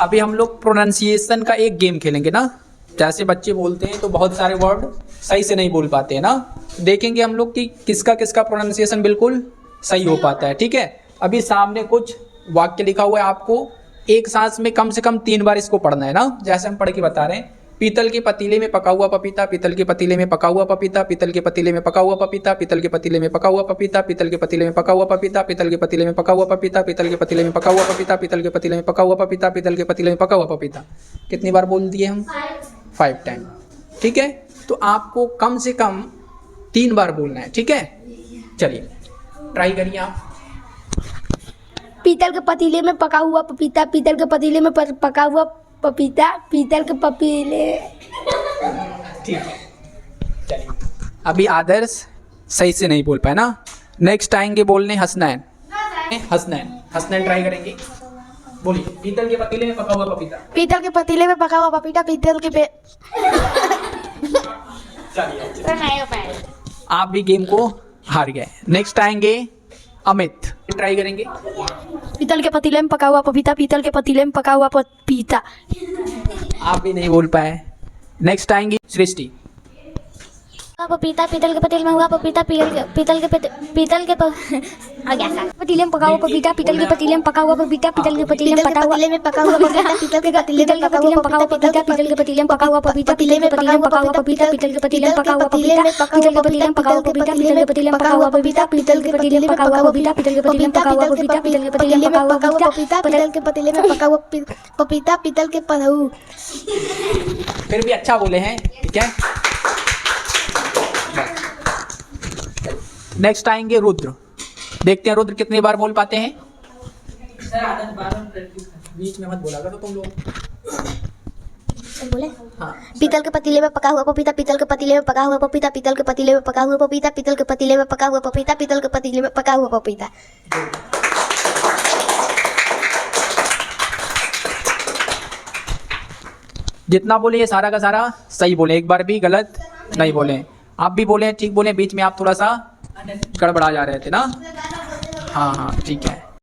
अभी हम लोग प्रोनाउंसिएशन का एक गेम खेलेंगे ना। जैसे बच्चे बोलते हैं तो बहुत सारे वर्ड सही से नहीं बोल पाते हैं ना, देखेंगे हम लोग कि किसका किसका प्रोनाउंसिएशन बिल्कुल सही हो पाता है। ठीक है, अभी सामने कुछ वाक्य लिखा हुआ है, आपको एक सांस में कम से कम 3 बार इसको पढ़ना है ना। जैसे हम पढ़ के बता रहे हैं, पीतल के पतीले में पका हुआ पपीता, पीतल के पतीले में पका हुआ पपीता, पीतल के पतीले में पका हुआ पपीता, पीतल के पतीले में पका हुआ पपीता, पीतल के पतीले में पका हुआ पपीता, पीतल के पतीले में पका हुआ पपीता, पीतल के पतीले में पका हुआ पपीता, पीतल के पतीले में पका हुआ पपीता, पीतल के पतीले में पका हुआ पपीता। कितनी बार बोल दिए हम? 5 टाइम। ठीक है, तो आपको कम से कम 3 बार बोलना है। ठीक है, चलिए ट्राई करिए आप। पीतल के पतीले में पका हुआ पपीता, पीतल के पतीले में पका हुआ पपीता, पीतल के पतीले। ठीक है, चलिए अभी आदर्श सही से नहीं बोल पाए ना। नेक्स्ट आएंगे बोलने हसनैन। हसनैन ट्राई करेंगे, बोलिए। पीतल के पतीले में पका हुआ पपीता, पीतल के पतीले में पका हुआ पपीता, पीतल के चलिए आप भी गेम को हार गए। नेक्स्ट आएंगे अमित, ट्राई करेंगे। पीतल के पतीले में पका हुआ पपीता, पीतल के पतीले में पका हुआ पपीता। आप भी नहीं बोल पाए। नेक्स्ट आएंगी सृष्टि। पपीता, पीतल के पतीले में हुआ पपीता, पीतल के पतीले में पका हुआ पपीता, पीतल के पतीले में पका हुआ पपीता, पीतल के पतीले में पका हुआ पपीता, पीतल के पतीले में पका हुआ पपीता, पीतल के पतीले में पका हुआ पपीता, पीतल के पतीले में पका हुआ पपीता, पीतल के पतीले में पका हुआ पपीता, पीतल के पतीले में पका हुआ पपीता, पीतल के पतीले में पका हुआ पपीता, पीतल के पतीले में पका हुआ पपीता, पीतल के पतीले में पका हुआ पपीता, पीतल के पतीले में पका हुआ पपीता, पीतल के पतीले में पका हुआ पपीता, पीतल के पनहू। फिर भी अच्छा बोले हैं। ठीक है, नेक्स्ट आएंगे रुद्र। देखते हैं रुद्र कितनी बार बोल पाते हैं। बीच में मत बोला करो तुम लोग। बोले हाँ। पीतल के पतीले में पका हुआ पपीता, पीतल के पतीले में पका हुआ पपीता, पीतल के पतीले में पका हुआ पपीता, पीतल के पतीले में पका हुआ पपीता, पीतल के पतीले में पका हुआ पपीता। जितना बोले ये सारा का सारा सही बोले, एक बार भी गलत नहीं बोले। आप भी बोले ठीक बोले, बीच में आप थोड़ा सा गड़बड़ा जा रहे थे ना। हाँ हाँ ठीक है।